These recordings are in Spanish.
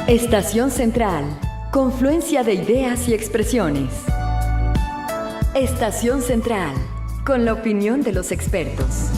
Estación Central, confluencia de ideas y expresiones. Estación Central, con la opinión de los expertos.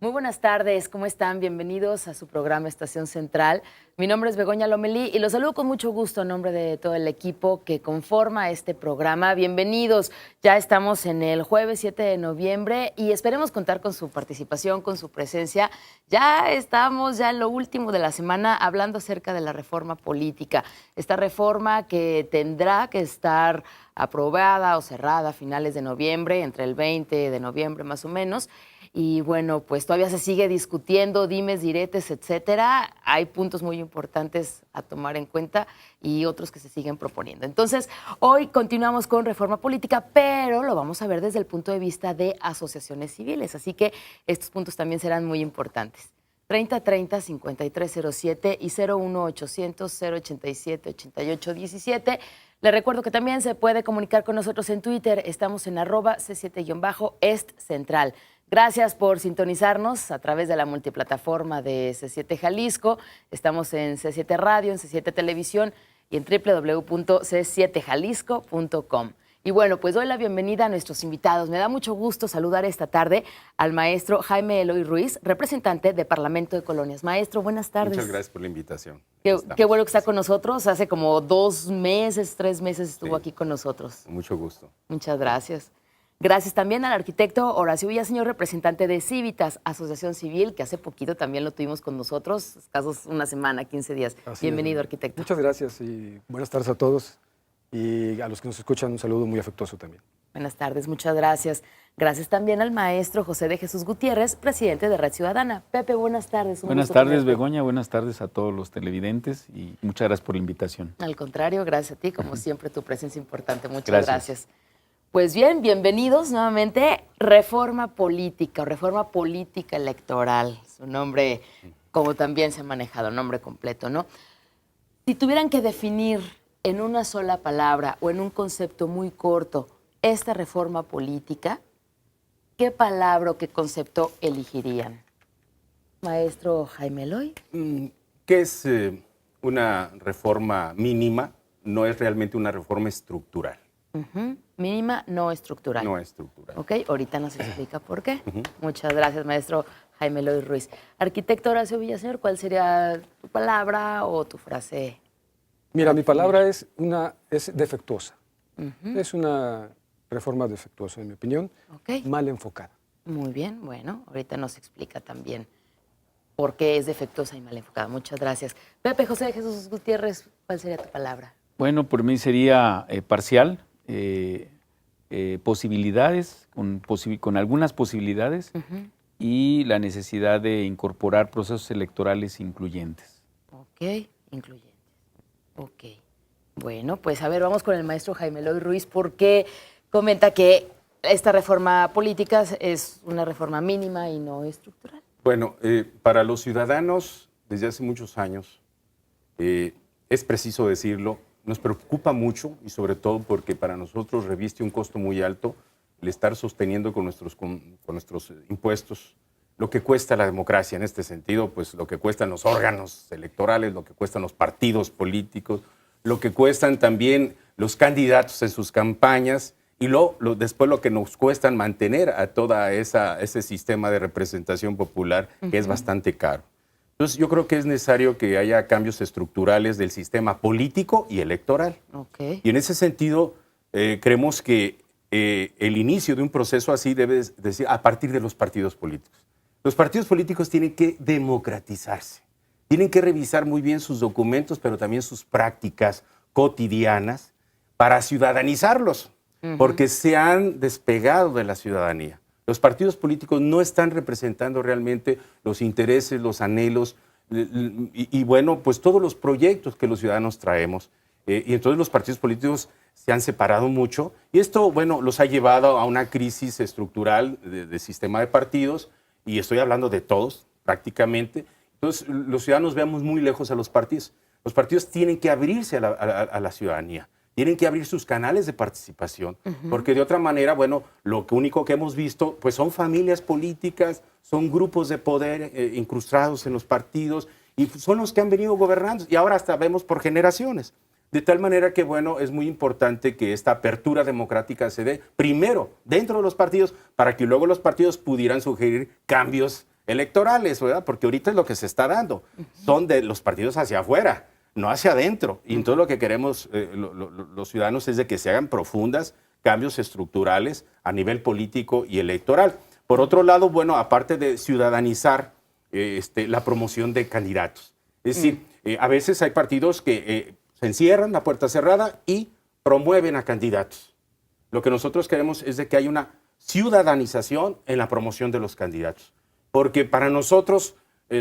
Muy buenas tardes, ¿cómo están? Bienvenidos a su programa Estación Central. Mi nombre es Begoña Lomelí y los saludo con mucho gusto en nombre de todo el equipo que conforma este programa. Bienvenidos, ya estamos en el jueves 7 de noviembre y esperemos contar con su participación, con su presencia. Ya estamos en lo último de la semana hablando acerca de la reforma política. Esta reforma que tendrá que estar aprobada o cerrada a finales de noviembre, entre el 20 de noviembre más o menos. Y bueno, pues todavía se sigue discutiendo, dimes, diretes, etcétera. Hay puntos muy importantes a tomar en cuenta y otros que se siguen proponiendo. Entonces, hoy continuamos con reforma política, pero lo vamos a ver desde el punto de vista de asociaciones civiles. Así que estos puntos también serán muy importantes. 3030-5307 y 01800-087-8817. Le recuerdo que también se puede comunicar con nosotros en Twitter. Estamos en @C7-EstCentral. Gracias por sintonizarnos a través de la multiplataforma de C7 Jalisco. Estamos en C7 Radio, en C7 Televisión y en www.c7jalisco.com. Y bueno, pues doy la bienvenida a nuestros invitados. Me da mucho gusto saludar esta tarde al maestro Jaime Eloy Ruiz, representante de Parlamento de Colonias. Maestro, buenas tardes. Muchas gracias por la invitación. Qué bueno que está con nosotros. Hace como 2 meses, 3 meses estuvo aquí con nosotros. Mucho gusto. Muchas gracias. Gracias también al arquitecto Horacio Villaseñor, representante de Civitas, Asociación Civil, que hace poquito también lo tuvimos con nosotros, escasos una semana, 15 días. Bienvenido, arquitecto. Muchas gracias y buenas tardes a todos. Y a los que nos escuchan, un saludo muy afectuoso también. Buenas tardes, muchas gracias. Gracias también al maestro José de Jesús Gutiérrez, presidente de Red Ciudadana. Pepe, buenas tardes. Buenas tardes, Begoña. Buenas tardes a todos los televidentes y muchas gracias por la invitación. Al contrario, gracias a ti. Como siempre, tu presencia es importante. Muchas gracias. Pues bien, bienvenidos nuevamente. Reforma política o reforma política electoral. Su nombre, como también se ha manejado, nombre completo, ¿no? Si tuvieran que definir en una sola palabra o en un concepto muy corto esta reforma política, ¿qué palabra o qué concepto elegirían? Maestro Jaime Eloy. ¿Qué es una reforma mínima? No es realmente una reforma estructural. Mínima, no estructural. No estructural. Ok, ahorita nos explica por qué. Muchas gracias, maestro Jaime Eloy Ruiz. Arquitecto Horacio Villaseñor, ¿cuál sería tu palabra o tu frase? Mira, mi palabra es defectuosa. Es una reforma defectuosa, en mi opinión, mal enfocada. Muy bien, bueno, ahorita nos explica también por qué es defectuosa y mal enfocada. Muchas gracias. Pepe José de Jesús Gutiérrez, ¿cuál sería tu palabra? Bueno, por mí sería parcial, posibilidades, con algunas posibilidades y la necesidad de incorporar procesos electorales incluyentes. Ok, incluyentes. Ok. Bueno, pues a ver, vamos con el maestro Jaime Eloy Ruiz, porque comenta que esta reforma política es una reforma mínima y no estructural. Bueno, para los ciudadanos, desde hace muchos años, es preciso decirlo, nos preocupa mucho y sobre todo porque para nosotros reviste un costo muy alto el estar sosteniendo con nuestros impuestos lo que cuesta la democracia en este sentido, pues lo que cuestan los órganos electorales, lo que cuestan los partidos políticos, lo que cuestan también los candidatos en sus campañas y después lo que nos cuestan mantener a toda ese sistema de representación popular que es bastante caro. Entonces yo creo que es necesario que haya cambios estructurales del sistema político y electoral. Y en ese sentido creemos que el inicio de un proceso así debe decir a partir de los partidos políticos. Los partidos políticos tienen que democratizarse, tienen que revisar muy bien sus documentos, pero también sus prácticas cotidianas para ciudadanizarlos, porque se han despegado de la ciudadanía. Los partidos políticos no están representando realmente los intereses, los anhelos y bueno, pues todos los proyectos que los ciudadanos traemos. Y entonces los partidos políticos se han separado mucho y esto, bueno, los ha llevado a una crisis estructural de sistema de partidos. Y estoy hablando de todos, prácticamente. Entonces, los ciudadanos veamos muy lejos a los partidos. Los partidos tienen que abrirse a la ciudadanía, tienen que abrir sus canales de participación, porque de otra manera, bueno, lo único que hemos visto, pues son familias políticas, son grupos de poder incrustados en los partidos, y son los que han venido gobernando y ahora hasta vemos por generaciones. De tal manera que, bueno, es muy importante que esta apertura democrática se dé primero dentro de los partidos para que luego los partidos pudieran sugerir cambios electorales, ¿verdad? Porque ahorita es lo que se está dando. Son de los partidos hacia afuera, no hacia adentro. Y entonces lo que queremos los ciudadanos es de que se hagan profundas cambios estructurales a nivel político y electoral. Por otro lado, bueno, aparte de ciudadanizar la promoción de candidatos. Es decir, a veces hay partidos que se encierran a puerta cerrada y promueven a candidatos. Lo que nosotros queremos es de que haya una ciudadanización en la promoción de los candidatos. Porque para nosotros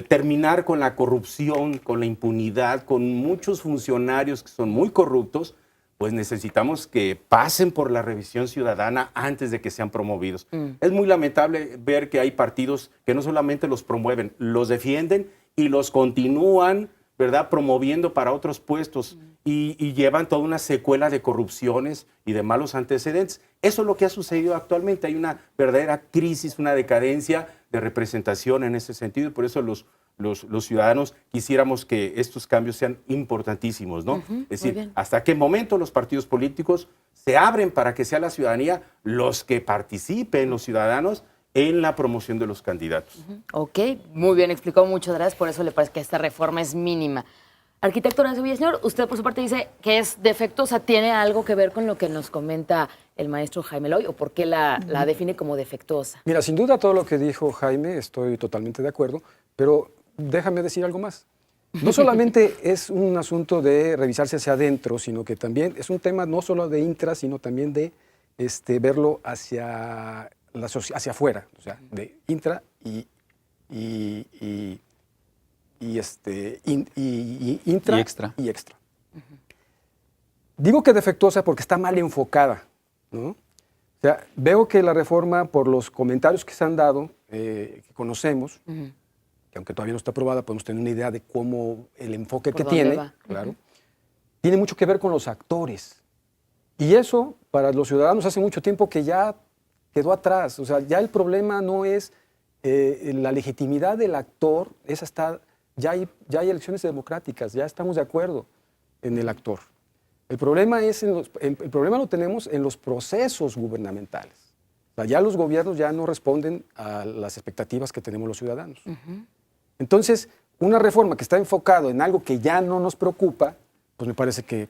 terminar con la corrupción, con la impunidad, con muchos funcionarios que son muy corruptos, pues necesitamos que pasen por la revisión ciudadana antes de que sean promovidos. Es muy lamentable ver que hay partidos que no solamente los promueven, los defienden y los continúan, ¿verdad?, promoviendo para otros puestos y llevan toda una secuela de corrupciones y de malos antecedentes. Eso es lo que ha sucedido actualmente. Hay una verdadera crisis, una decadencia de representación en ese sentido y por eso los ciudadanos quisiéramos que estos cambios sean importantísimos, ¿no? Es decir, hasta qué momento los partidos políticos se abren para que sea la ciudadanía los que participen, los ciudadanos, en la promoción de los candidatos. Ok, muy bien explicado, muchas gracias, por eso le parece que esta reforma es mínima. Arquitecto Horacio Villaseñor, usted por su parte dice que es defectuosa, ¿tiene algo que ver con lo que nos comenta el maestro Jaime Loy o por qué la define como defectuosa? Mira, sin duda todo lo que dijo Jaime estoy totalmente de acuerdo, pero déjame decir algo más. No solamente es un asunto de revisarse hacia adentro, sino que también es un tema no solo de intra, sino también de verlo hacia afuera, o sea, de intra intra y extra. Digo que defectuosa porque está mal enfocada, ¿no? O sea, veo que la reforma, por los comentarios que se han dado, que conocemos, que aunque todavía no está aprobada, podemos tener una idea de cómo el enfoque que tiene, claro, tiene mucho que ver con los actores. Y eso, para los ciudadanos, hace mucho tiempo que ya quedó atrás. O sea, ya el problema no es la legitimidad del actor, esa está, ya hay elecciones democráticas, ya estamos de acuerdo en el actor. El problema, el problema lo tenemos en los procesos gubernamentales. O sea, ya los gobiernos ya no responden a las expectativas que tenemos los ciudadanos. Entonces, una reforma que está enfocada en algo que ya no nos preocupa, pues me parece que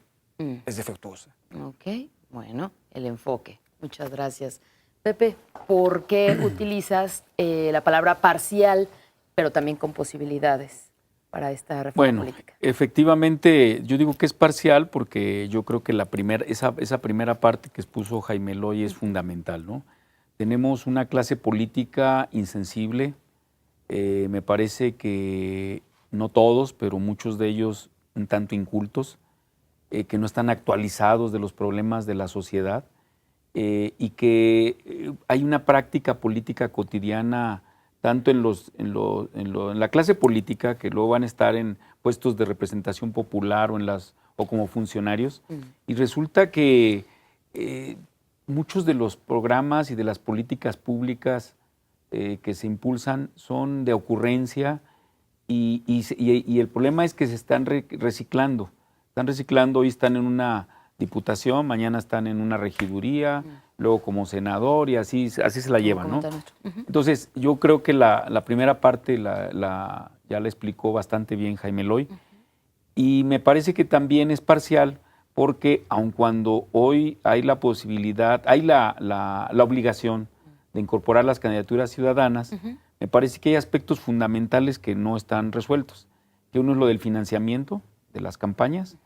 es defectuosa. Ok, bueno, el enfoque. Muchas gracias. Pepe, ¿por qué utilizas la palabra parcial, pero también con posibilidades para esta reforma política? Efectivamente, yo digo que es parcial porque yo creo que esa primera parte que expuso Jaime Loy es fundamental, ¿no? Tenemos una clase política insensible, me parece que no todos, pero muchos de ellos un tanto incultos, que no están actualizados de los problemas de la sociedad y que hay una práctica política cotidiana tanto en la clase política, que luego van a estar en puestos de representación popular o como funcionarios, y resulta que muchos de los programas y de las políticas públicas que se impulsan son de ocurrencia y el problema es que se están reciclando. Hoy están en una diputación, mañana están en una regiduría, luego como senador y así se la llevan, ¿no? Entonces, yo creo que la primera parte ya la explicó bastante bien Jaime Loy y me parece que también es parcial porque aun cuando hoy hay la posibilidad, hay la obligación de incorporar las candidaturas ciudadanas, me parece que hay aspectos fundamentales que no están resueltos. Que uno es lo del financiamiento de las campañas,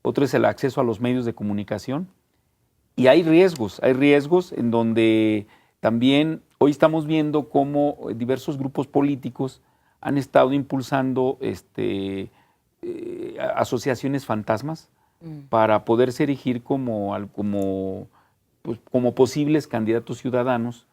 otro es el acceso a los medios de comunicación y hay riesgos en donde también hoy estamos viendo cómo diversos grupos políticos han estado impulsando asociaciones fantasmas para poderse erigir como posibles candidatos ciudadanos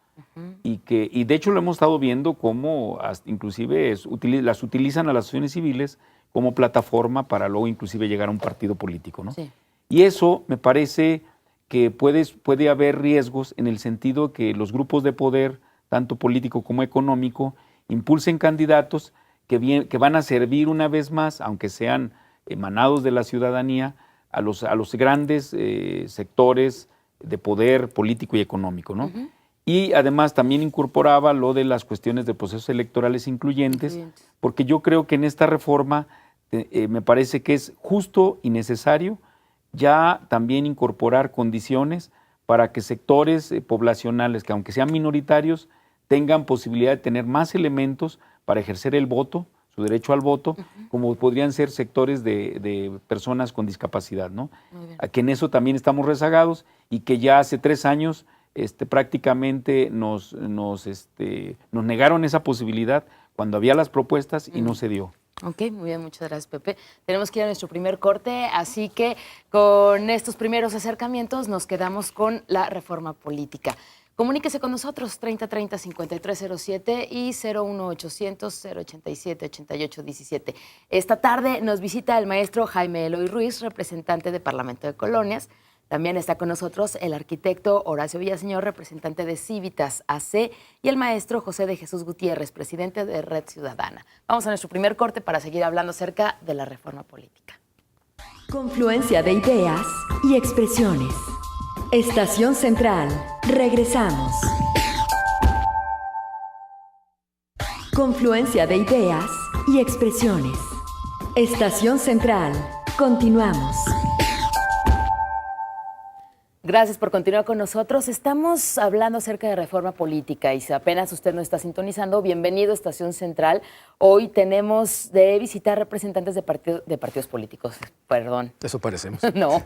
y de hecho lo hemos estado viendo cómo inclusive las utilizan a las asociaciones civiles como plataforma para luego inclusive llegar a un partido político, ¿no? Sí. Y eso me parece que puede haber riesgos en el sentido que los grupos de poder, tanto político como económico, impulsen candidatos que van a servir una vez más, aunque sean emanados de la ciudadanía, a los grandes sectores de poder político y económico, ¿no? Y además también incorporaba lo de las cuestiones de procesos electorales incluyentes, porque yo creo que en esta reforma me parece que es justo y necesario ya también incorporar condiciones para que sectores poblacionales, que aunque sean minoritarios, tengan posibilidad de tener más elementos para ejercer el voto, su derecho al voto, como podrían ser sectores de personas con discapacidad, ¿no? Que en eso también estamos rezagados y que ya hace 3 años prácticamente nos negaron esa posibilidad cuando había las propuestas y no se dio. Ok, muy bien, muchas gracias, Pepe. Tenemos que ir a nuestro primer corte, así que con estos primeros acercamientos nos quedamos con la reforma política. Comuníquese con nosotros, 3030-5307 y 01800-087-8817. Esta tarde nos visita el maestro Jaime Eloy Ruiz, representante de Parlamento de Colonias. También está con nosotros el arquitecto Horacio Villaseñor, representante de Civitas AC, y el maestro José de Jesús Gutiérrez, presidente de Red Ciudadana. Vamos a nuestro primer corte para seguir hablando acerca de la reforma política. Confluencia de ideas y expresiones. Estación Central. Regresamos. Confluencia de ideas y expresiones. Estación Central. Continuamos. Gracias por continuar con nosotros. Estamos hablando acerca de reforma política y si apenas usted nos está sintonizando, bienvenido a Estación Central. Hoy tenemos de visitar representantes de partidos políticos, perdón. Eso parecemos. No,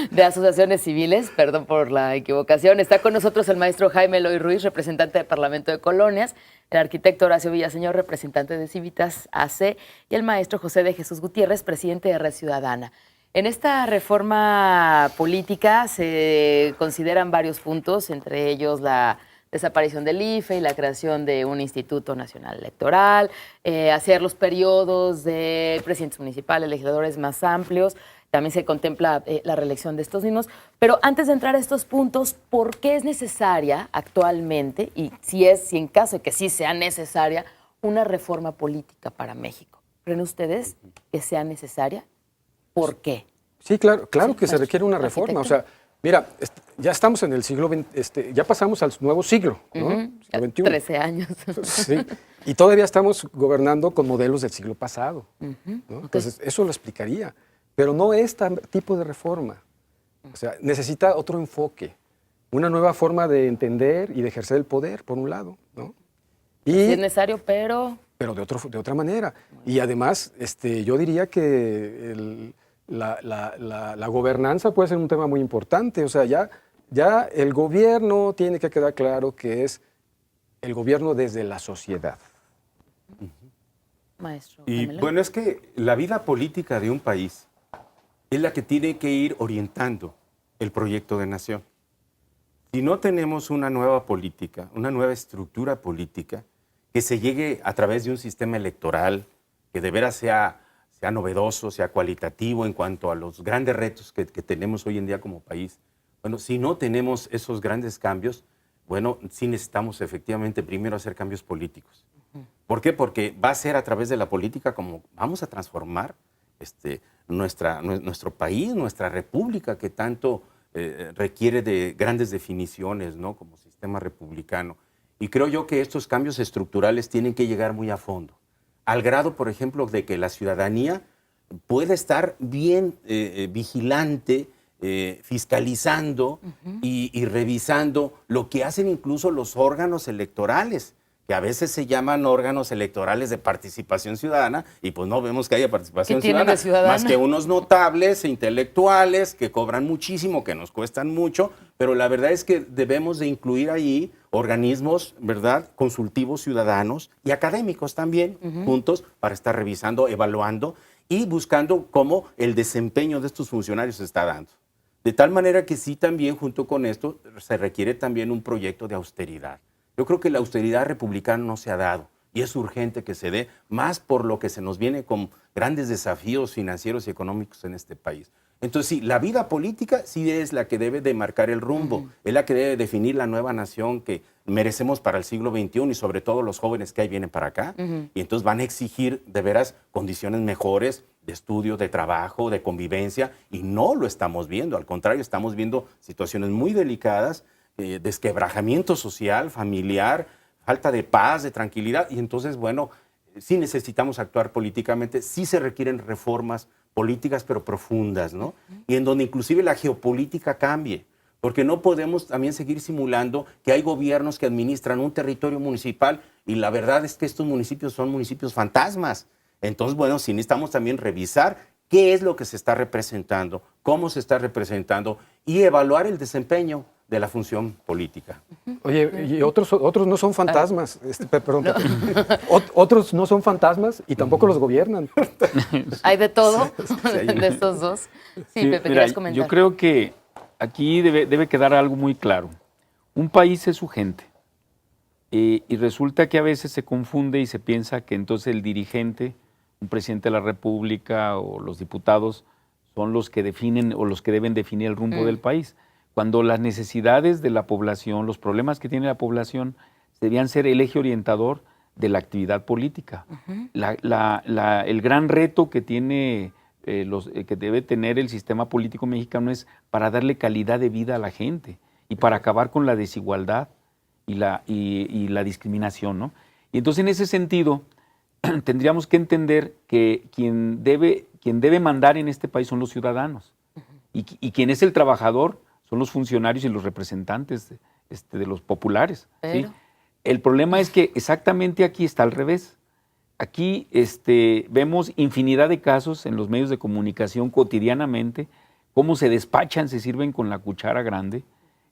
de asociaciones civiles, perdón por la equivocación. Está con nosotros el maestro Jaime Eloy Ruiz, representante del Parlamento de Colonias, el arquitecto Horacio Villaseñor, representante de Civitas AC, y el maestro José de Jesús Gutiérrez, presidente de Red Ciudadana. En esta reforma política se consideran varios puntos, entre ellos la desaparición del IFE y la creación de un Instituto Nacional Electoral, hacer los periodos de presidentes municipales, legisladores más amplios. También se contempla la reelección de estos mismos. Pero antes de entrar a estos puntos, ¿por qué es necesaria actualmente, y si en caso de que sí sea necesaria, una reforma política para México? ¿Creen ustedes que sea necesaria? ¿Por qué? Sí, claro que se requiere una reforma. O sea, mira, ya estamos en el siglo XX, ya pasamos al nuevo siglo, ¿no? Siglo XXI. 13 años. Sí, y todavía estamos gobernando con modelos del siglo pasado, ¿no? Entonces, eso lo explicaría. Pero no este tipo de reforma. O sea, necesita otro enfoque, una nueva forma de entender y de ejercer el poder, por un lado, ¿no? Y, sí es necesario, pero de otra manera. Y además, yo diría que la gobernanza puede ser un tema muy importante. O sea, ya el gobierno tiene que quedar claro que es el gobierno desde la sociedad. Maestro. Y Pamela. bueno, es que la vida política de un país es la que tiene que ir orientando el proyecto de nación. Si no tenemos una nueva política, una nueva estructura política, que se llegue a través de un sistema electoral que de veras sea novedoso, sea cualitativo en cuanto a los grandes retos que tenemos hoy en día como país. Bueno, si no tenemos esos grandes cambios, bueno, sí necesitamos efectivamente primero hacer cambios políticos. ¿Por qué? Porque va a ser a través de la política como vamos a transformar nuestro país, nuestra república, que tanto requiere de grandes definiciones, ¿no? Como sistema republicano. Y creo yo que estos cambios estructurales tienen que llegar muy a fondo, al grado, por ejemplo, de que la ciudadanía pueda estar bien vigilante, fiscalizando y revisando lo que hacen incluso los órganos electorales, que a veces se llaman órganos electorales de participación ciudadana, y pues no vemos que haya participación ciudadana, más que unos notables e intelectuales que cobran muchísimo, que nos cuestan mucho, pero la verdad es que debemos de incluir ahí organismos, ¿verdad?, consultivos ciudadanos y académicos también, juntos, para estar revisando, evaluando y buscando cómo el desempeño de estos funcionarios se está dando. De tal manera que sí, también junto con esto se requiere también un proyecto de austeridad. Yo creo que la austeridad republicana no se ha dado y es urgente que se dé, más por lo que se nos viene con grandes desafíos financieros y económicos en este país. Entonces, sí, la vida política sí es la que debe de marcar el rumbo, es la que debe definir la nueva nación que merecemos para el siglo XXI y sobre todo los jóvenes que ahí vienen para acá. Y entonces van a exigir de veras condiciones mejores de estudio, de trabajo, de convivencia, y no lo estamos viendo. Al contrario, estamos viendo situaciones muy delicadas, desquebrajamiento social, familiar, falta de paz, de tranquilidad. Y entonces, bueno, sí necesitamos actuar políticamente, sí se requieren reformas políticas, pero profundas, ¿no? Y en donde inclusive la geopolítica cambie, porque no podemos también seguir simulando que hay gobiernos que administran un territorio municipal y la verdad es que estos municipios son municipios fantasmas. Entonces, bueno, sí necesitamos también revisar qué es lo que se está representando, cómo se está representando y evaluar el desempeño de la función política. Oye, y otros no son fantasmas. Perdón. Otros no son fantasmas y tampoco los gobiernan. ¿Hay de todo sí, de estos dos? Sí, Pepe, mira, ¿quieres comentar? yo creo que aquí debe quedar algo muy claro. Un país es su gente. Y resulta que a veces se confunde y se piensa que entonces el dirigente, un presidente de la República o los diputados son los que definen o los que deben definir el rumbo del país. Cuando las necesidades de la población, los problemas que tiene la población, debían ser el eje orientador de la actividad política. El gran reto que tiene, que debe tener el sistema político mexicano es para darle calidad de vida a la gente y para acabar con la desigualdad y la discriminación, ¿no? Y entonces, en ese sentido, tendríamos que entender que quien debe mandar en este país son los ciudadanos y quien es el trabajador son los funcionarios y los representantes de los populares. ¿Sí? El problema es que exactamente aquí está al revés. Aquí vemos infinidad de casos en los medios de comunicación cotidianamente, cómo se despachan, se sirven con la cuchara grande,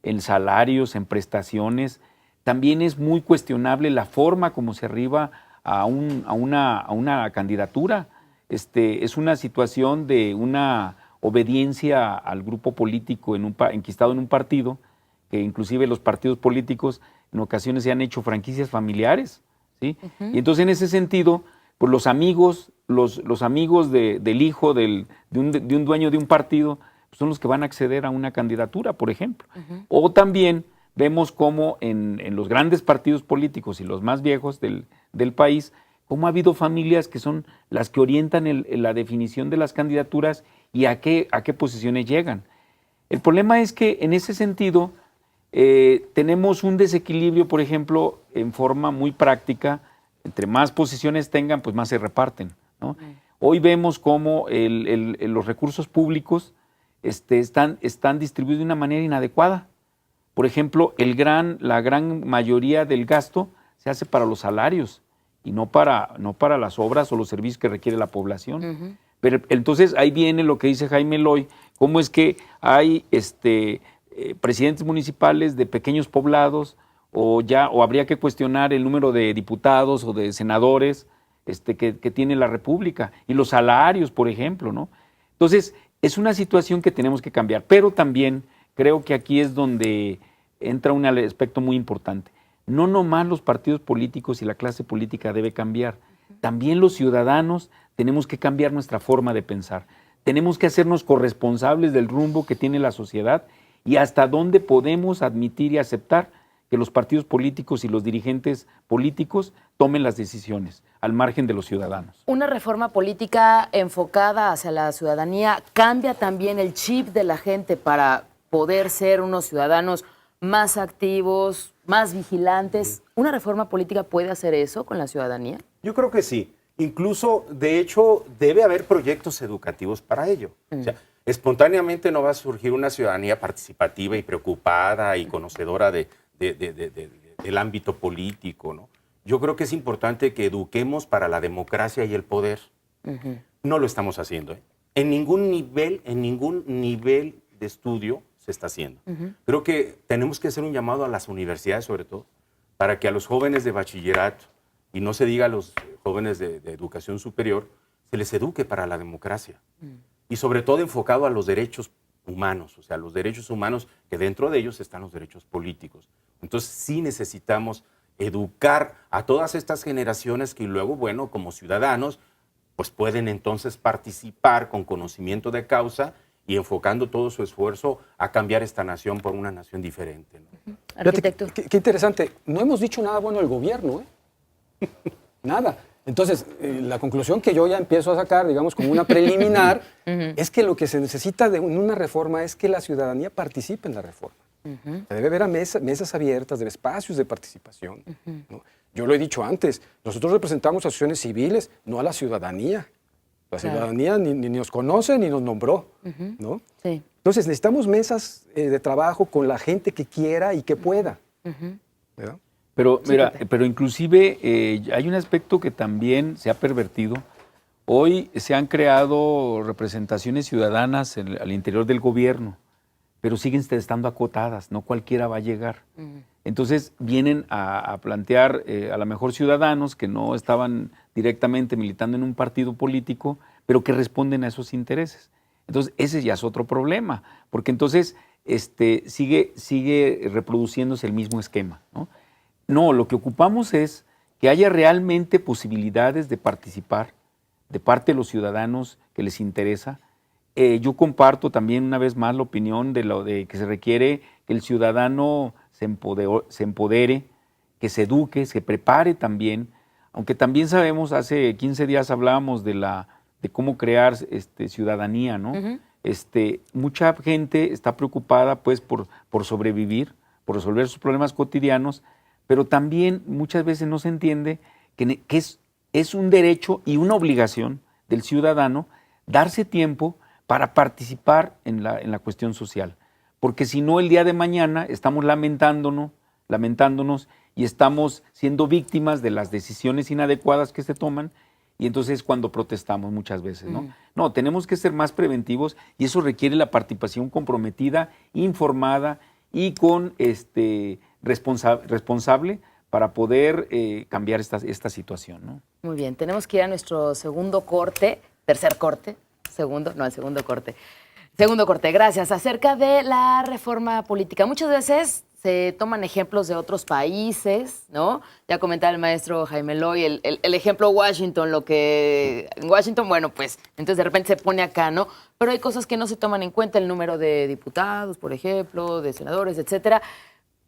en salarios, en prestaciones. También es muy cuestionable la forma como se arriba a una candidatura. Es una situación de una obediencia al grupo político enquistado en un partido, que inclusive los partidos políticos en ocasiones se han hecho franquicias familiares, ¿sí? Y entonces en ese sentido, pues los amigos del hijo de un dueño de un partido pues son los que van a acceder a una candidatura, por ejemplo. O también vemos cómo en los grandes partidos políticos y los más viejos del país, cómo ha habido familias que son las que orientan la definición de las candidaturas y a qué posiciones llegan. El problema es que en ese sentido tenemos un desequilibrio, por ejemplo, en forma muy práctica. Entre más posiciones tengan, pues más se reparten, ¿no? Hoy vemos cómo los recursos públicos están distribuidos de una manera inadecuada. Por ejemplo, la gran mayoría del gasto se hace para los salarios y no para las obras o los servicios que requiere la población. Pero entonces ahí viene lo que dice Jaime Loy, cómo es que hay presidentes municipales de pequeños poblados o habría que cuestionar el número de diputados o de senadores que tiene la República y los salarios, por ejemplo, ¿no? Entonces, es una situación que tenemos que cambiar, pero también creo que aquí es donde entra un aspecto muy importante. No nomás los partidos políticos y la clase política debe cambiar, también los ciudadanos tenemos que cambiar nuestra forma de pensar. Tenemos que hacernos corresponsables del rumbo que tiene la sociedad y hasta dónde podemos admitir y aceptar que los partidos políticos y los dirigentes políticos tomen las decisiones al margen de los ciudadanos. Una reforma política enfocada hacia la ciudadanía cambia también el chip de la gente para poder ser unos ciudadanos más activos, más vigilantes. ¿Una reforma política puede hacer eso con la ciudadanía? Yo creo que sí. Incluso, de hecho, debe haber proyectos educativos para ello. O sea, espontáneamente no va a surgir una ciudadanía participativa y preocupada y conocedora del ámbito político, ¿no? Yo creo que es importante que eduquemos para la democracia y el poder. No lo estamos haciendo, ¿eh? En ningún nivel de estudio se está haciendo. Creo que tenemos que hacer un llamado a las universidades, sobre todo, para que a los jóvenes de bachillerato, y no se diga a los jóvenes de educación superior, se les eduque para la democracia. Y sobre todo enfocado a los derechos humanos, o sea, los derechos humanos, que dentro de ellos están los derechos políticos. Entonces sí necesitamos educar a todas estas generaciones que luego, bueno, como ciudadanos, pues pueden entonces participar con conocimiento de causa y enfocando todo su esfuerzo a cambiar esta nación por una nación diferente, ¿no? Arquitecto. Fíjate, qué interesante. No hemos dicho nada bueno del gobierno, ¿eh? Nada. Entonces, la conclusión que yo ya empiezo a sacar, digamos, como una preliminar, es que lo que se necesita en una reforma es que la ciudadanía participe en la reforma. Debe haber mesas abiertas, debe espacios de participación, ¿no? Yo lo he dicho antes, nosotros representamos asociaciones civiles, no a la ciudadanía. La ciudadanía ni nos conoce ni nos nombró, ¿no? Sí. Entonces, necesitamos mesas de trabajo con la gente que quiera y que pueda, ¿verdad? Pero Sí, mira, Pepe. pero inclusive hay un aspecto que también se ha pervertido. Hoy se han creado representaciones ciudadanas al interior del gobierno, pero siguen estando acotadas, no cualquiera va a llegar. Entonces vienen a plantear a lo mejor ciudadanos que no estaban directamente militando en un partido político, pero que responden a esos intereses. Entonces ese ya es otro problema, porque entonces sigue reproduciéndose el mismo esquema, ¿no? No, lo que ocupamos es que haya realmente posibilidades de participar de parte de los ciudadanos que les interesa. Yo comparto también una vez más la opinión de que se requiere que el ciudadano se empodere, que se eduque, se prepare también, aunque también sabemos, hace 15 días hablábamos de cómo crear ciudadanía, ¿no? Mucha gente está preocupada pues por sobrevivir, por resolver sus problemas cotidianos, pero también muchas veces no se entiende que es un derecho y una obligación del ciudadano darse tiempo para participar en la cuestión social. Porque si no, el día de mañana estamos lamentándonos y estamos siendo víctimas de las decisiones inadecuadas que se toman, y entonces cuando protestamos muchas veces, ¿no? No, tenemos que ser más preventivos y eso requiere la participación comprometida, informada y con responsable para poder cambiar esta situación, ¿no? Muy bien, tenemos que ir a nuestro segundo corte, tercer corte, el segundo corte. Segundo corte, gracias. Acerca de la reforma política. Muchas veces se toman ejemplos de otros países, ¿no? Ya comentaba el maestro Jaime Loy, el ejemplo Washington, en Washington, bueno, pues, entonces de repente se pone acá, ¿no? Pero hay cosas que no se toman en cuenta, el número de diputados, por ejemplo, de senadores, etcétera.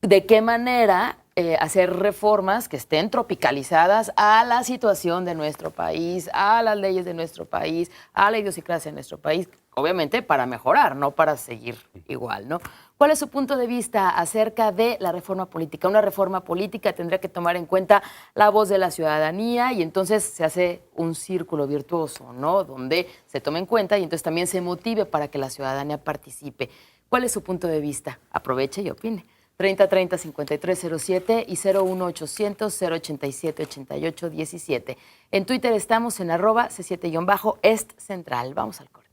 ¿De qué manera hacer reformas que estén tropicalizadas a la situación de nuestro país, a las leyes de nuestro país, a la idiosincrasia de nuestro país? Obviamente para mejorar, no para seguir igual, ¿no? ¿Cuál es su punto de vista acerca de la reforma política? Una reforma política tendría que tomar en cuenta la voz de la ciudadanía y entonces se hace un círculo virtuoso, ¿no? Donde se tome en cuenta y entonces también se motive para que la ciudadanía participe. ¿Cuál es su punto de vista? Aproveche y opine. 3030-5307 y 01800-087-8817. En Twitter estamos en @C7-Est Central. Vamos al corte.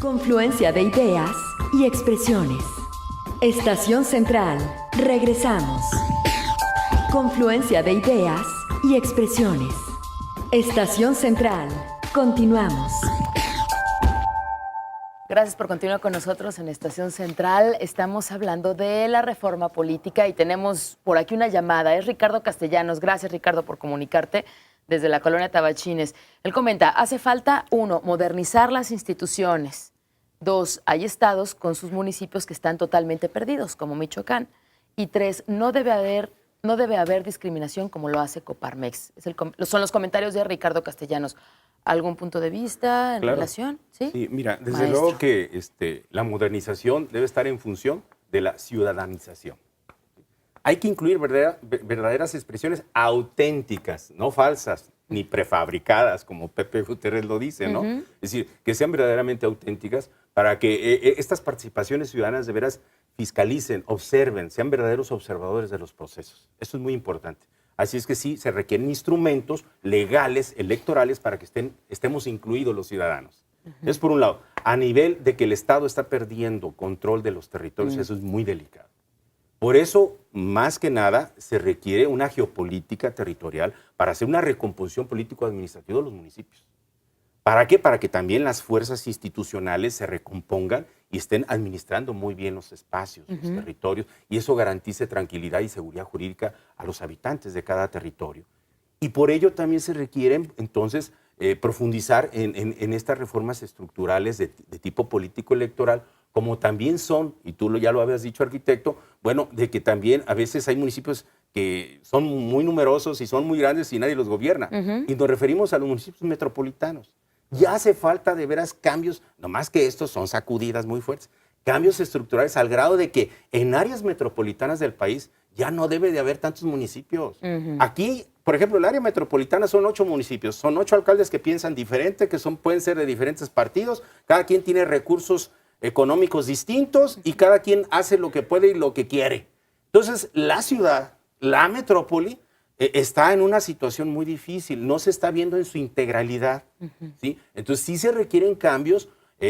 Confluencia de ideas y expresiones. Estación Central. Regresamos. Confluencia de ideas y expresiones. Estación Central. Continuamos. Gracias por continuar con nosotros en Estación Central. Estamos hablando de la reforma política y tenemos por aquí una llamada. Es Ricardo Castellanos. Gracias, Ricardo, por comunicarte desde la colonia Tabachines. Él comenta, hace falta, 1, modernizar las instituciones. 2, hay estados con sus municipios que están totalmente perdidos, como Michoacán. Y 3, no debe haber discriminación como lo hace Coparmex. Son los comentarios de Ricardo Castellanos. ¿Algún punto de vista en Claro. relación? Sí, Mira, desde Maestro. luego que la modernización debe estar en función de la ciudadanización. Hay que incluir verdaderas expresiones auténticas, no falsas ni prefabricadas, como Pepe Gutiérrez lo dice, ¿no? Es decir, que sean verdaderamente auténticas para que estas participaciones ciudadanas de veras fiscalicen, observen, sean verdaderos observadores de los procesos. Eso es muy importante. Así es que sí, se requieren instrumentos legales, electorales, para que estemos incluidos los ciudadanos. Es por un lado. A nivel de que el Estado está perdiendo control de los territorios, eso es muy delicado. Por eso, más que nada, se requiere una geopolítica territorial para hacer una recomposición político-administrativa de los municipios. ¿Para qué? Para que también las fuerzas institucionales se recompongan y estén administrando muy bien los espacios, los territorios, y eso garantice tranquilidad y seguridad jurídica a los habitantes de cada territorio. Y por ello también se requieren, entonces, profundizar en estas reformas estructurales de tipo político electoral, como también son, y tú ya lo habías dicho, arquitecto, bueno, de que también a veces hay municipios que son muy numerosos y son muy grandes y nadie los gobierna. Y nos referimos a los municipios metropolitanos. Ya hace falta de veras cambios, no más que estos son sacudidas muy fuertes, cambios estructurales al grado de que en áreas metropolitanas del país ya no debe de haber tantos municipios. Aquí, por ejemplo, el área metropolitana son 8 municipios, son 8 alcaldes que piensan diferente, que pueden ser de diferentes partidos, cada quien tiene recursos económicos distintos y cada quien hace lo que puede y lo que quiere. Entonces, la ciudad, la metrópoli, está en una situación muy difícil, no se está viendo en su integralidad. ¿Sí? Entonces, sí se requieren cambios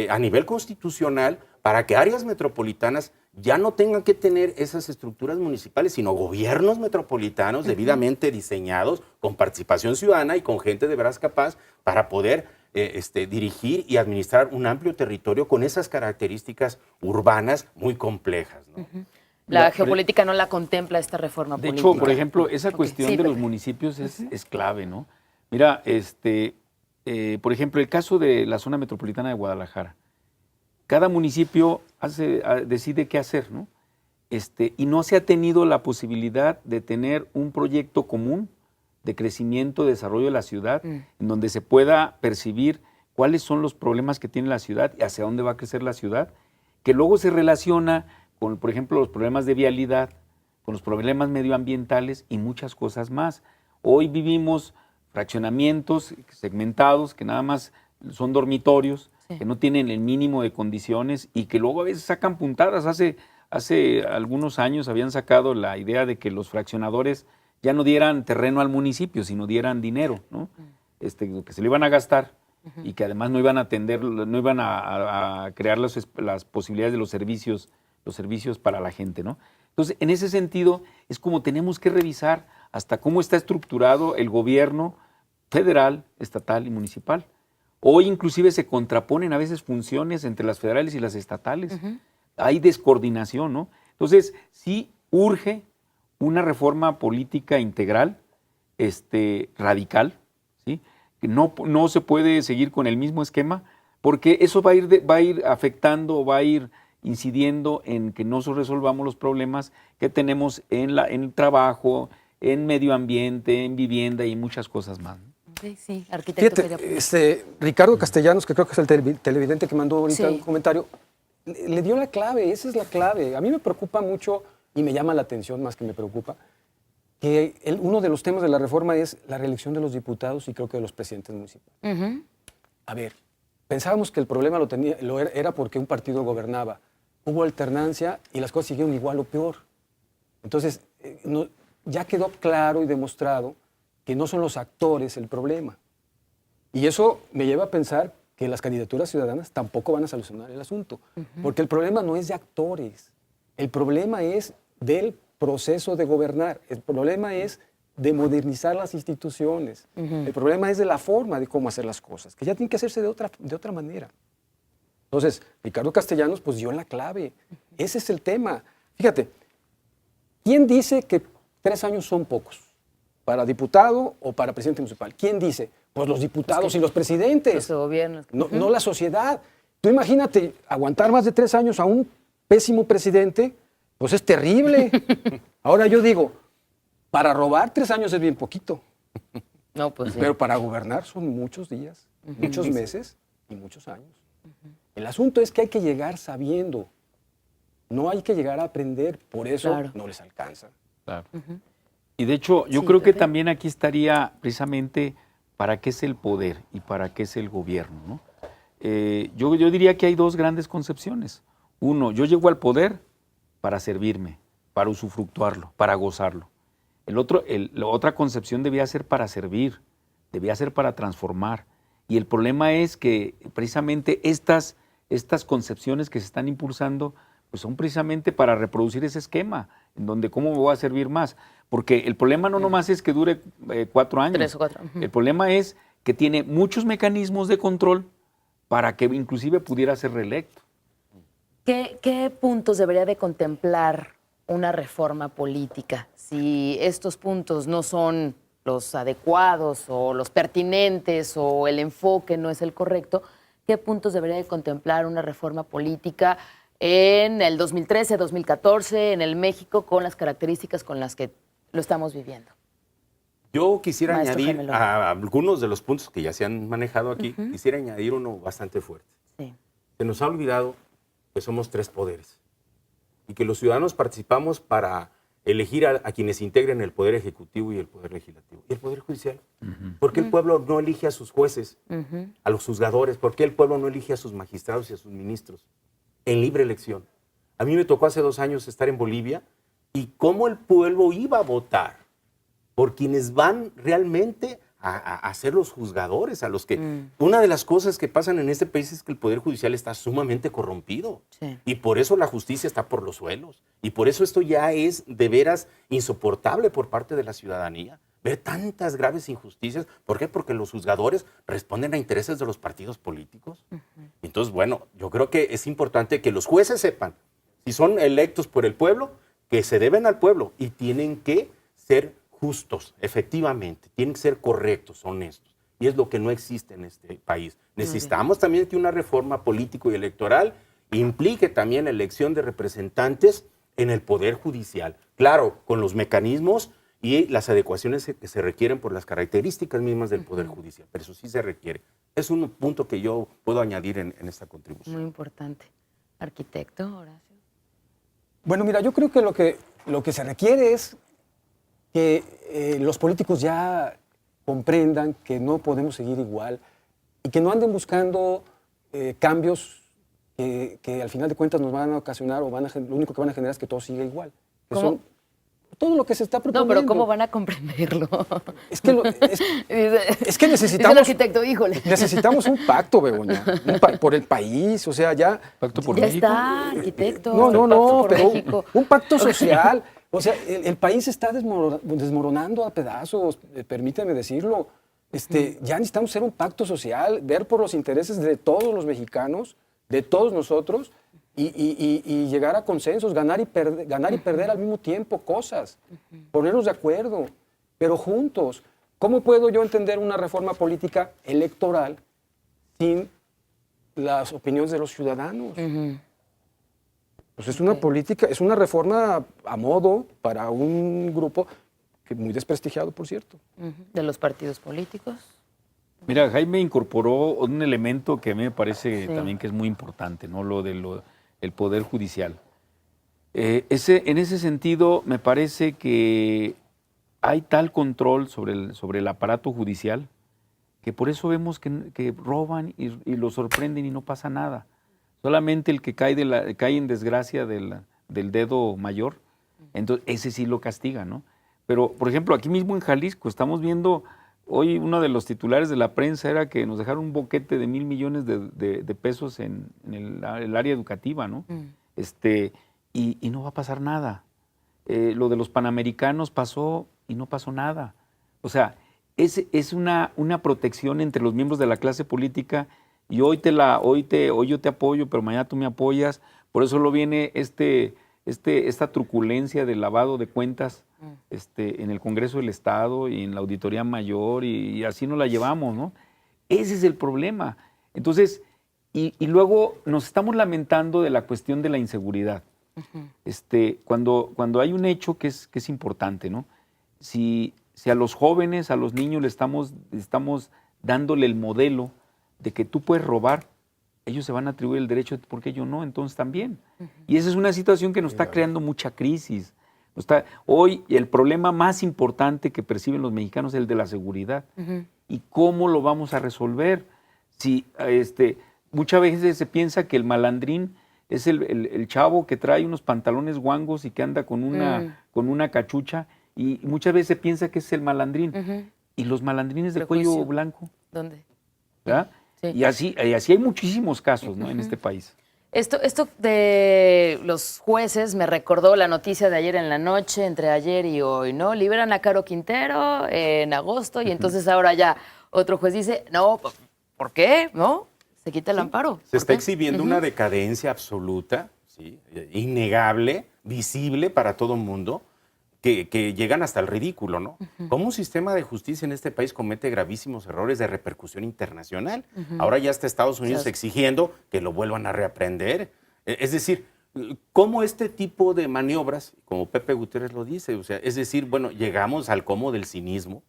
a nivel constitucional para que áreas metropolitanas ya no tengan que tener esas estructuras municipales, sino gobiernos metropolitanos debidamente diseñados, con participación ciudadana y con gente de veras capaz para poder dirigir y administrar un amplio territorio con esas características urbanas muy complejas, ¿no? La geopolítica no la contempla esta reforma De política. hecho, por ejemplo, esa cuestión Sí, de los Pepe. municipios es clave, ¿no? Mira, por ejemplo, el caso de la zona metropolitana de Guadalajara. Cada municipio decide qué hacer, ¿no? Y no se ha tenido la posibilidad de tener un proyecto común de crecimiento, de desarrollo de la ciudad, en donde se pueda percibir cuáles son los problemas que tiene la ciudad y hacia dónde va a crecer la ciudad, que luego se relaciona con, por ejemplo, los problemas de vialidad, con los problemas medioambientales y muchas cosas más. Hoy vivimos fraccionamientos segmentados que nada más son dormitorios, que no tienen el mínimo de condiciones y que luego a veces sacan puntadas. Hace algunos años habían sacado la idea de que los fraccionadores ya no dieran terreno al municipio, sino dieran dinero, ¿no? Que se lo iban a gastar y que además no iban a atender, no iban a crear las posibilidades de los servicios para la gente, ¿no? Entonces, en ese sentido, es como tenemos que revisar hasta cómo está estructurado el gobierno federal, estatal y municipal. Hoy inclusive se contraponen a veces funciones entre las federales y las estatales. Hay descoordinación, ¿no? Entonces, sí urge una reforma política integral, radical, ¿sí? Que no se puede seguir con el mismo esquema, porque eso va a ir afectando, va a ir incidiendo en que no resolvamos los problemas que tenemos en el trabajo, en medio ambiente, en vivienda y muchas cosas más, ¿no? Sí, arquitecto. Fíjate, Ricardo Castellanos, que creo que es el televidente que mandó ahorita un comentario, le dio la clave, esa es la clave. A mí me preocupa mucho y me llama la atención más que me preocupa, que uno de los temas de la reforma es la reelección de los diputados y creo que de los presidentes municipales. A ver, pensábamos que el problema era porque un partido gobernaba. Hubo alternancia y las cosas siguieron igual o peor. Entonces, ya quedó claro y demostrado que no son los actores el problema. Y eso me lleva a pensar que las candidaturas ciudadanas tampoco van a solucionar el asunto, porque el problema no es de actores, el problema es del proceso de gobernar, el problema es de modernizar las instituciones, el problema es de la forma de cómo hacer las cosas, que ya tienen que hacerse de otra manera. Entonces, Ricardo Castellanos pues dio la clave, ese es el tema. Fíjate, ¿quién dice que 3 años son pocos? ¿Para diputado o para presidente municipal? ¿Quién dice? Pues los diputados y los presidentes. Los gobiernos. No la sociedad. Tú imagínate, aguantar más de 3 años a un pésimo presidente, pues es terrible. Ahora yo digo, para robar 3 años es bien poquito. No, pues sí. Pero para gobernar son muchos días, muchos meses y muchos años. El asunto es que hay que llegar sabiendo. No hay que llegar a aprender. Por eso no les alcanza. Claro. Y de hecho, yo creo que también aquí estaría precisamente para qué es el poder y para qué es el gobierno, ¿no? Yo diría que hay 2 grandes concepciones. Uno, yo llego al poder para servirme, para usufructuarlo, para gozarlo. La otra concepción debía ser para servir, debía ser para transformar. Y el problema es que precisamente estas concepciones que se están impulsando pues son precisamente para reproducir ese esquema, en donde cómo me voy a servir más. Porque el problema no nomás es que dure 4 años. 3 o 4. El problema es que tiene muchos mecanismos de control para que inclusive pudiera ser reelecto. ¿Qué puntos debería de contemplar una reforma política? Si estos puntos no son los adecuados o los pertinentes o el enfoque no es el correcto, ¿qué puntos debería de contemplar una reforma política en el 2013, 2014, en el México, con las características con las que lo estamos viviendo? Yo quisiera Maestro añadir Jaime López. a algunos de los puntos que ya se han manejado aquí, quisiera añadir uno bastante fuerte. Sí. Se nos ha olvidado que somos 3 poderes y que los ciudadanos participamos para elegir a quienes integren el Poder Ejecutivo y el Poder Legislativo y el Poder Judicial. ¿Por qué el pueblo no elige a sus jueces, a los juzgadores? ¿Por qué el pueblo no elige a sus magistrados y a sus ministros en libre elección? A mí me tocó hace 2 años estar en Bolivia y cómo el pueblo iba a votar por quienes van realmente a ser los juzgadores, a los que... Una de las cosas que pasan en este país es que el Poder Judicial está sumamente corrompido. Sí. Y por eso la justicia está por los suelos. Y por eso esto ya es de veras insoportable por parte de la ciudadanía. Ver tantas graves injusticias. ¿Por qué? Porque los juzgadores responden a intereses de los partidos políticos. Entonces, bueno, yo creo que es importante que los jueces sepan, si son electos por el pueblo, que se deben al pueblo y tienen que ser justos, efectivamente, tienen que ser correctos, honestos. Y es lo que no existe en este país. Necesitamos también que una reforma político y electoral implique también la elección de representantes en el Poder Judicial. Claro, con los mecanismos y las adecuaciones que se requieren por las características mismas del Poder Judicial. Pero eso sí se requiere. Es un punto que yo puedo añadir en esta contribución. Muy importante. Arquitecto, Horacio. Bueno, mira, yo creo que lo que se requiere es que los políticos ya comprendan que no podemos seguir igual y que no anden buscando cambios que al final de cuentas nos van a ocasionar o lo único que van a generar es que todo siga igual. Que ¿Cómo? son todo lo que se está No, proponiendo. pero ¿cómo van a comprenderlo? Es que, es que Dice necesitamos... el arquitecto, híjole. Necesitamos un pacto, Begoña, por el país, o sea, ya... Pacto por Ya México. está, arquitecto. No, Pacto por pero México. un pacto social. O sea, el país se está desmoronando a pedazos, permíteme decirlo. Ya necesitamos hacer un pacto social, ver por los intereses de todos los mexicanos, de todos nosotros, y llegar a consensos, ganar y perder al mismo tiempo cosas, ponernos de acuerdo, pero juntos. ¿Cómo puedo yo entender una reforma política electoral sin las opiniones de los ciudadanos? Pues es una política, es una reforma a modo para un grupo que muy desprestigiado, por cierto. De los partidos políticos. Mira, Jaime incorporó un elemento que a mí me parece Sí. también que es muy importante, ¿no? El Poder Judicial. En ese sentido, me parece que hay tal control sobre el aparato judicial que por eso vemos que roban y lo sorprenden y no pasa nada. Solamente el que cae en desgracia del dedo mayor, entonces ese sí lo castiga, ¿no? Pero, por ejemplo, aquí mismo en Jalisco estamos viendo, hoy uno de los titulares de la prensa era que nos dejaron un boquete de 1,000 millones de pesos en el área educativa, ¿no? Y no va a pasar nada. Lo de los panamericanos pasó y no pasó nada. O sea, es una protección entre los miembros de la clase política y hoy yo te apoyo, pero mañana tú me apoyas. Por eso lo viene esta truculencia del lavado de cuentas en el Congreso del Estado y en la Auditoría Mayor y así nos la llevamos, ¿no? Ese es el problema. Entonces, y luego nos estamos lamentando de la cuestión de la inseguridad. Cuando hay un hecho que es importante, ¿no? Si a los jóvenes, a los niños le estamos dándole el modelo de que tú puedes robar, ellos se van a atribuir el derecho, porque yo no, entonces también. Y esa es una situación que nos está creando mucha crisis. Hoy el problema más importante que perciben los mexicanos es el de la seguridad. ¿Y cómo lo vamos a resolver? Si muchas veces se piensa que el malandrín es el chavo que trae unos pantalones guangos y que anda con una cachucha, y muchas veces se piensa que es el malandrín. Y los malandrines de cuello blanco. ¿Dónde? ¿Verdad? Sí. Y así hay muchísimos casos, ¿no? En este país. Esto de los jueces me recordó la noticia de ayer en la noche, entre ayer y hoy, ¿no? Liberan a Caro Quintero en agosto y entonces ahora ya otro juez dice, no, ¿por qué? ¿No? Se quita el amparo. Se está exhibiendo una decadencia absoluta, ¿sí? Innegable, visible para todo el mundo, que llegan hasta el ridículo, ¿no? ¿Cómo un sistema de justicia en este país comete gravísimos errores de repercusión internacional? Ahora ya está Estados Unidos exigiendo que lo vuelvan a reaprender. Es decir, ¿cómo este tipo de maniobras, como Pepe Gutiérrez lo dice, o sea, es decir, bueno, llegamos al cómo del cinismo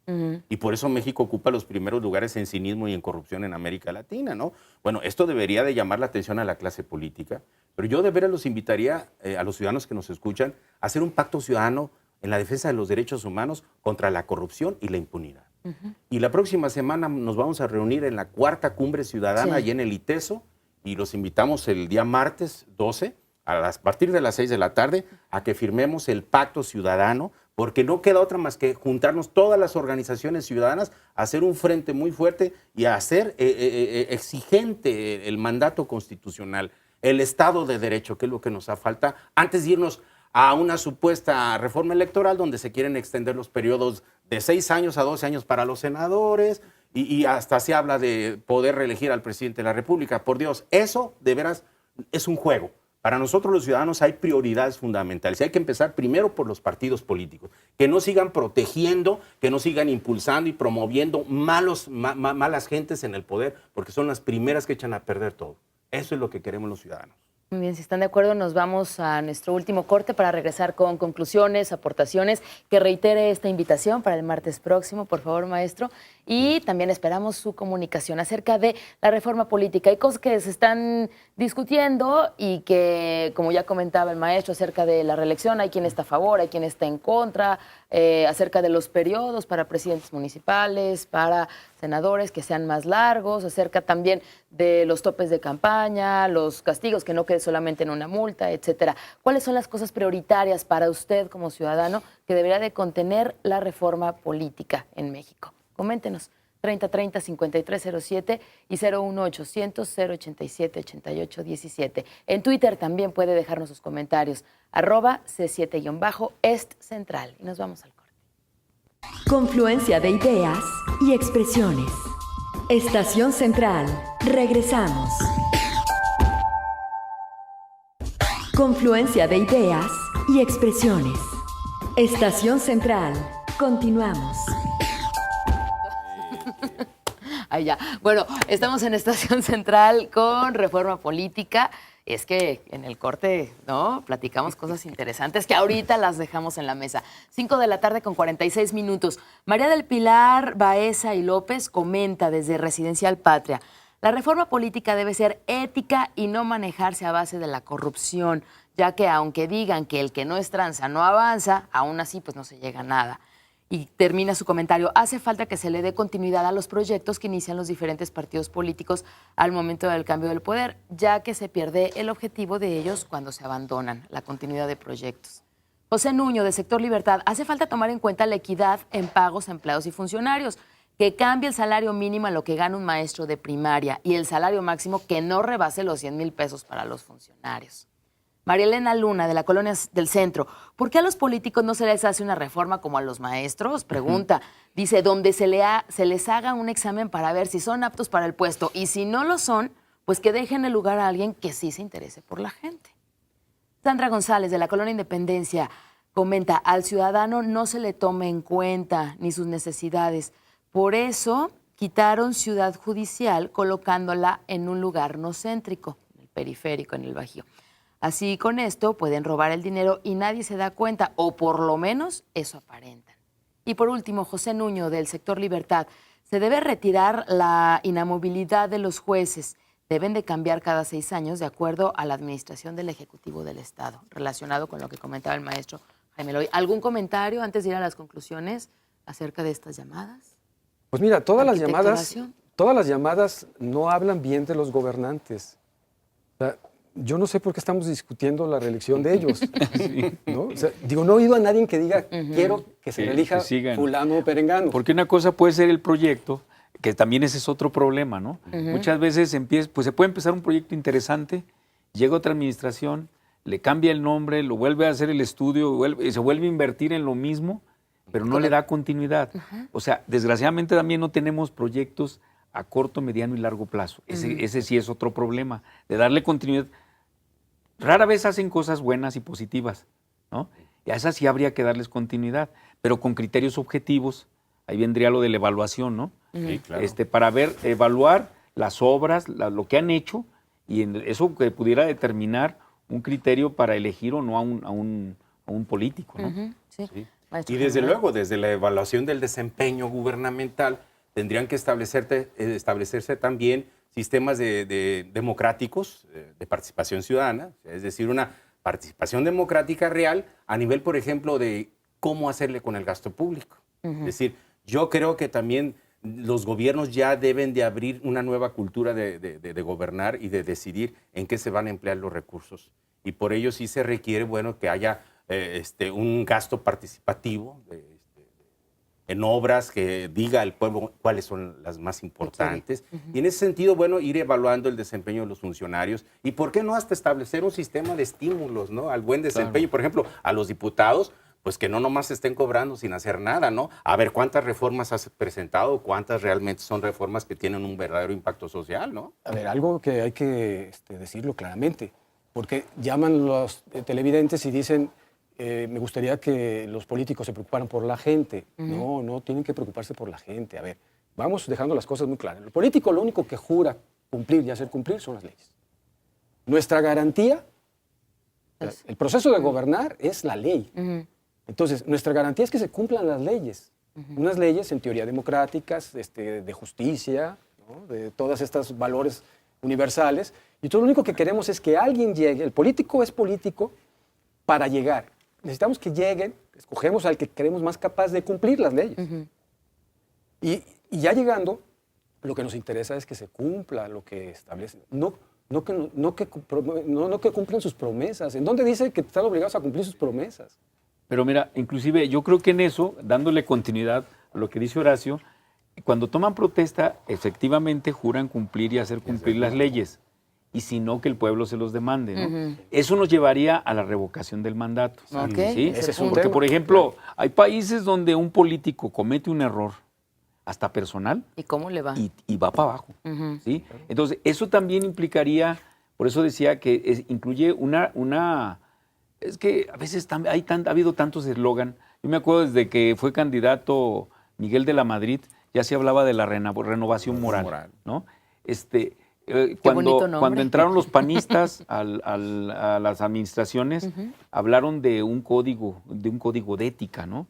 y por eso México ocupa los primeros lugares en cinismo y en corrupción en América Latina, ¿no? Bueno, esto debería de llamar la atención a la clase política, pero yo de veras los invitaría a los ciudadanos que nos escuchan a hacer un pacto ciudadano en la defensa de los derechos humanos contra la corrupción y la impunidad. Y la próxima semana nos vamos a reunir en la 4ª Cumbre Ciudadana allí en el ITESO y los invitamos el día martes 12 a partir de las 6 de la tarde a que firmemos el pacto ciudadano, porque no queda otra más que juntarnos todas las organizaciones ciudadanas, a hacer un frente muy fuerte y a hacer exigente el mandato constitucional, el Estado de Derecho, que es lo que nos hace falta, antes de irnos a una supuesta reforma electoral donde se quieren extender los periodos de 6 años a 12 años para los senadores y hasta se habla de poder reelegir al presidente de la República. Por Dios, eso de veras es un juego. Para nosotros los ciudadanos hay prioridades fundamentales y hay que empezar primero por los partidos políticos, que no sigan protegiendo, que no sigan impulsando y promoviendo malas gentes en el poder, porque son las primeras que echan a perder todo. Eso es lo que queremos los ciudadanos. Muy bien, si están de acuerdo, nos vamos a nuestro último corte para regresar con conclusiones, aportaciones, que reitere esta invitación para el martes próximo, por favor, maestro. Y también esperamos su comunicación acerca de la reforma política. Hay cosas que se están discutiendo y que, como ya comentaba el maestro, acerca de la reelección, hay quien está a favor, hay quien está en contra, acerca de los periodos para presidentes municipales, para senadores que sean más largos, acerca también de los topes de campaña, los castigos, que no quede solamente en una multa, etcétera. ¿Cuáles son las cosas prioritarias para usted como ciudadano que debería de contener la reforma política en México? Coméntenos. 3030-5307 y 01800-087-8817. En Twitter también puede dejarnos sus comentarios, @C7-Est Central. Y nos vamos al corte. Confluencia de ideas y expresiones. Estación Central. Regresamos. Confluencia de ideas y expresiones. Estación Central. Continuamos. Ahí ya. Bueno, estamos en Estación Central con reforma política. Es que en el corte, ¿no? Platicamos cosas interesantes que ahorita las dejamos en la mesa. 5 de la tarde con 46 minutos. María del Pilar Baeza y López comenta desde Residencial Patria: la reforma política debe ser ética y no manejarse a base de la corrupción, ya que aunque digan que el que no es tranza no avanza, aún así pues no se llega a nada. Y termina su comentario: hace falta que se le dé continuidad a los proyectos que inician los diferentes partidos políticos al momento del cambio del poder, ya que se pierde el objetivo de ellos cuando se abandonan la continuidad de proyectos. José Nuño, de Sector Libertad: hace falta tomar en cuenta la equidad en pagos a empleados y funcionarios, que cambie el salario mínimo a lo que gana un maestro de primaria y el salario máximo que no rebase los 100,000 pesos para los funcionarios. María Elena Luna, de la Colonia del Centro: ¿por qué a los políticos no se les hace una reforma como a los maestros? Pregunta. Dice, donde se les haga un examen para ver si son aptos para el puesto, y si no lo son, pues que dejen el lugar a alguien que sí se interese por la gente. Sandra González, de la Colonia Independencia, comenta: al ciudadano no se le toma en cuenta ni sus necesidades. Por eso quitaron Ciudad Judicial colocándola en un lugar no céntrico, en el periférico, en el Bajío. Así, con esto pueden robar el dinero y nadie se da cuenta, o por lo menos eso aparentan. Y por último, José Nuño, del Sector Libertad: se debe retirar la inamovilidad de los jueces. Deben de cambiar cada 6 años de acuerdo a la administración del Ejecutivo del Estado, relacionado con lo que comentaba el maestro Jaime Loy. ¿Algún comentario antes de ir a las conclusiones acerca de estas llamadas? Pues mira, todas las llamadas no hablan bien de los gobernantes. O sea, yo no sé por qué estamos discutiendo la reelección de ellos. Sí. ¿No? O sea, no he oído a nadie que diga, quiero que se reelija fulano o perengano. Porque una cosa puede ser el proyecto, que también ese es otro problema, ¿no? Muchas veces se puede empezar un proyecto interesante, llega otra administración, le cambia el nombre, lo vuelve a hacer el estudio, se vuelve a invertir en lo mismo, pero no le da continuidad. O sea, desgraciadamente también no tenemos proyectos a corto, mediano y largo plazo. Ese sí es otro problema, de darle continuidad. Rara vez hacen cosas buenas y positivas, ¿no? Y a esas sí habría que darles continuidad, pero con criterios objetivos. Ahí vendría lo de la evaluación, ¿no? Sí, claro. Para evaluar las obras, lo que han hecho, y eso que pudiera determinar un criterio para elegir o no a un político, ¿no? Sí. Sí. Maestro Y desde Jaime. luego, desde la evaluación del desempeño gubernamental, tendrían que establecerse también sistemas democráticos de participación ciudadana, es decir, una participación democrática real a nivel, por ejemplo, de cómo hacerle con el gasto público. Es decir, yo creo que también los gobiernos ya deben de abrir una nueva cultura de gobernar y de decidir en qué se van a emplear los recursos. Y por ello sí se requiere, bueno, que haya un gasto participativo en obras que diga al pueblo cuáles son las más importantes. Y en ese sentido, bueno, ir evaluando el desempeño de los funcionarios y, ¿por qué no hasta establecer un sistema de estímulos, ¿no? Al buen desempeño? Claro. Por ejemplo, a los diputados, pues que no nomás estén cobrando sin hacer nada, ¿no? A ver cuántas reformas has presentado, cuántas realmente son reformas que tienen un verdadero impacto social, ¿no? A ver, algo que hay que decirlo claramente, porque llaman los televidentes y dicen, me gustaría que los políticos se preocuparan por la gente. No, no tienen que preocuparse por la gente. A ver, vamos dejando las cosas muy claras. El político lo único que jura cumplir y hacer cumplir son las leyes. Nuestra garantía, el proceso de gobernar es la ley. Entonces, nuestra garantía es que se cumplan las leyes. Unas leyes, en teoría, democráticas, de justicia, ¿no? De todos estos valores universales. Y todo lo único que queremos es que alguien llegue. El político es político para llegar. Necesitamos que lleguen, escogemos al que queremos más capaz de cumplir las leyes. Y ya llegando, lo que nos interesa es que se cumpla lo que establecen. No que cumplan sus promesas. ¿En dónde dice que están obligados a cumplir sus promesas? Pero mira, inclusive yo creo que en eso, dándole continuidad a lo que dice Horacio, cuando toman protesta, efectivamente juran cumplir y hacer cumplir las leyes, y si no, que el pueblo se los demande, ¿no? Eso nos llevaría a la revocación del mandato. ¿Sí? Ese es un Porque, tema. por ejemplo, hay países donde un político comete un error, hasta personal, ¿Y cómo le va? y va para abajo. ¿Sí? Entonces, eso también implicaría, por eso decía que incluye una es que a veces ha habido tantos eslogan. Yo me acuerdo desde que fue candidato Miguel de la Madrid, ya se hablaba de la renovación moral, ¿no? Cuando entraron los panistas a las administraciones, hablaron de un código de ética, ¿no?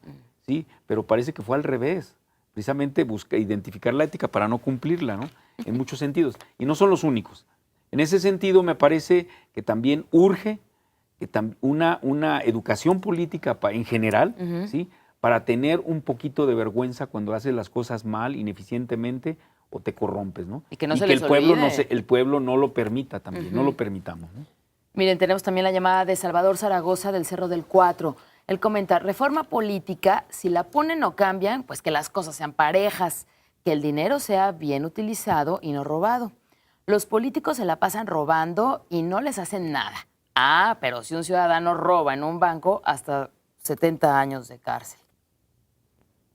Sí, pero parece que fue al revés. Precisamente busca identificar la ética para no cumplirla, ¿no? En muchos sentidos. Y no son los únicos. En ese sentido, me parece que también urge una educación política en general, ¿sí? Para tener un poquito de vergüenza cuando haces las cosas mal, ineficientemente, o te corrompes, ¿no? Y que no y se que les el pueblo no lo permita también, no lo permitamos, ¿no? Miren, tenemos también la llamada de Salvador Zaragoza del Cerro del Cuatro. Él comenta, reforma política, si la ponen o cambian, pues que las cosas sean parejas, que el dinero sea bien utilizado y no robado. Los políticos se la pasan robando y no les hacen nada. Ah, pero si un ciudadano roba en un banco, hasta 70 años de cárcel.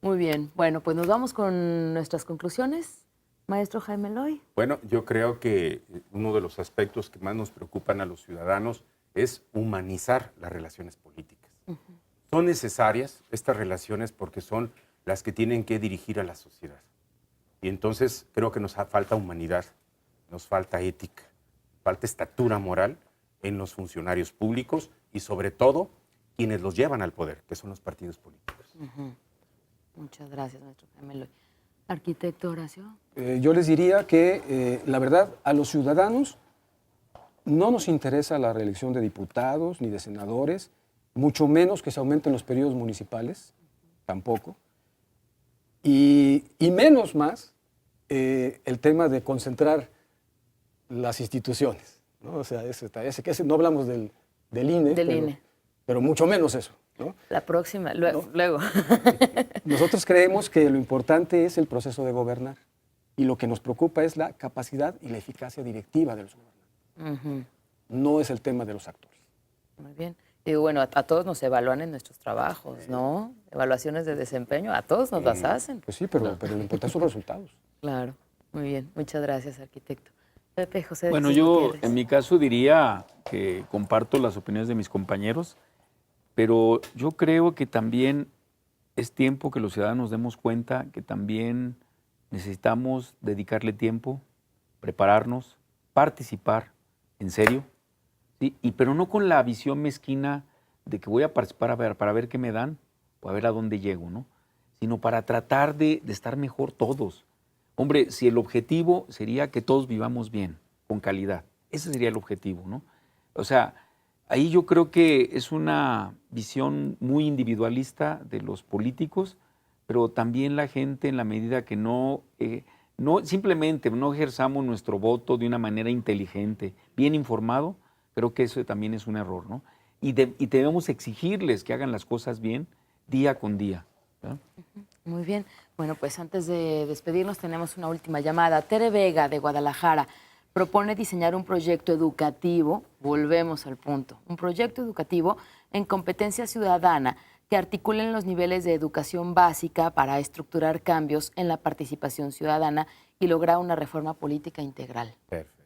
Muy bien. Bueno, pues nos vamos con nuestras conclusiones. Maestro Jaime Loy. Bueno, yo creo que uno de los aspectos que más nos preocupan a los ciudadanos es humanizar las relaciones políticas. Son necesarias estas relaciones porque son las que tienen que dirigir a la sociedad. Y entonces creo que nos falta humanidad, nos falta ética, falta estatura moral en los funcionarios públicos y sobre todo quienes los llevan al poder, que son los partidos políticos. Muchas gracias, maestro Jaime Loy. Arquitecto Horacio. Yo les diría que, la verdad, a los ciudadanos no nos interesa la reelección de diputados ni de senadores, mucho menos que se aumenten los periodos municipales, tampoco, y menos más el tema de concentrar las instituciones, ¿no? O sea, no hablamos del INE, pero mucho menos eso, ¿no? La próxima, luego. Nosotros creemos que lo importante es el proceso de gobernar y lo que nos preocupa es la capacidad y la eficacia directiva de los gobernantes. No es el tema de los actores. Muy bien. Digo, bueno, a todos nos evalúan en nuestros trabajos, ¿no? Evaluaciones de desempeño, a todos nos las hacen. Pues sí, pero lo importante son los resultados. Claro, muy bien. Muchas gracias, arquitecto. Pepe José. Bueno, yo en mi caso diría que comparto las opiniones de mis compañeros. Pero yo creo que también es tiempo que los ciudadanos nos demos cuenta que también necesitamos dedicarle tiempo, prepararnos, participar en serio, ¿sí? Pero no con la visión mezquina de que voy a participar para ver qué me dan o a ver a dónde llego, ¿no? Sino para tratar de estar mejor todos. Hombre, si el objetivo sería que todos vivamos bien, con calidad, ese sería el objetivo, ¿no? O sea, ahí yo creo que es una visión muy individualista de los políticos, pero también la gente, en la medida que no simplemente no ejerzamos nuestro voto de una manera inteligente, bien informado, creo que eso también es un error, ¿no? Y debemos exigirles que hagan las cosas bien día con día, ¿verdad? Muy bien. Bueno, pues antes de despedirnos tenemos una última llamada. Tere Vega, de Guadalajara, propone diseñar un proyecto educativo, volvemos al punto, un proyecto educativo en competencia ciudadana que articulen los niveles de educación básica para estructurar cambios en la participación ciudadana y lograr una reforma política integral. Perfecto.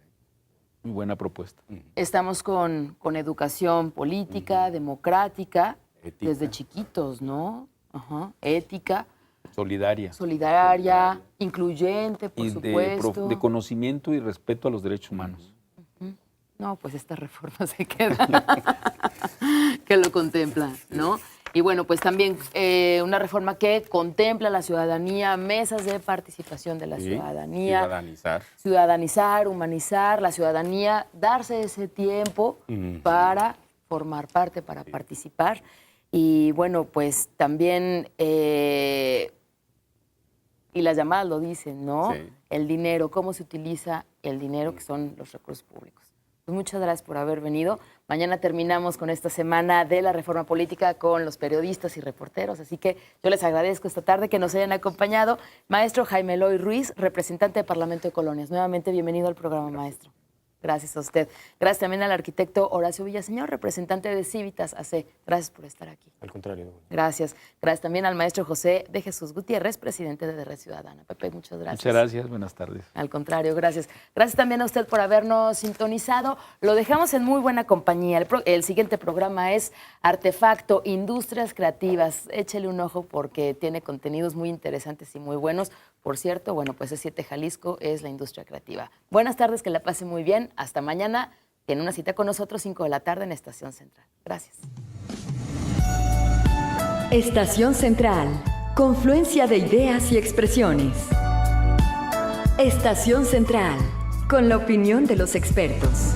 Muy buena propuesta. Estamos con educación política, democrática, Ética. desde chiquitos, ¿no? Ajá. Ética, solidaria, incluyente, por y supuesto. de conocimiento y respeto a los derechos humanos. No, pues esta reforma se queda que lo contempla, ¿no? Y bueno, pues también una reforma que contempla la ciudadanía, mesas de participación de la ciudadanía. Ciudadanizar, humanizar la ciudadanía, darse ese tiempo para formar parte, para participar. Y bueno, pues también, y las llamadas lo dicen, ¿no? Sí. El dinero, cómo se utiliza el dinero, que son los recursos públicos. Pues muchas gracias por haber venido. Mañana terminamos con esta semana de la reforma política con los periodistas y reporteros, así que yo les agradezco esta tarde que nos hayan acompañado. Maestro Jaime Eloy Ruiz, representante del Parlamento de Colonias. Nuevamente, bienvenido al programa, maestro. Gracias a usted. Gracias también al arquitecto Horacio Villaseñor, representante de Civitas AC. Gracias por estar aquí. Al contrario. Gracias. Gracias también al maestro José de Jesús Gutiérrez, presidente de Red Ciudadana. Pepe, muchas gracias. Muchas gracias, buenas tardes. Al contrario, gracias. Gracias también a usted por habernos sintonizado. Lo dejamos en muy buena compañía. El siguiente programa es Artefacto, Industrias Creativas. Échele un ojo porque tiene contenidos muy interesantes y muy buenos. Por cierto, bueno, pues E7 Jalisco es la industria creativa. Buenas tardes, que la pase muy bien. Hasta mañana. Tiene una cita con nosotros, 5 de la tarde en Estación Central. Gracias. Estación Central. Confluencia de ideas y expresiones. Estación Central. Con la opinión de los expertos.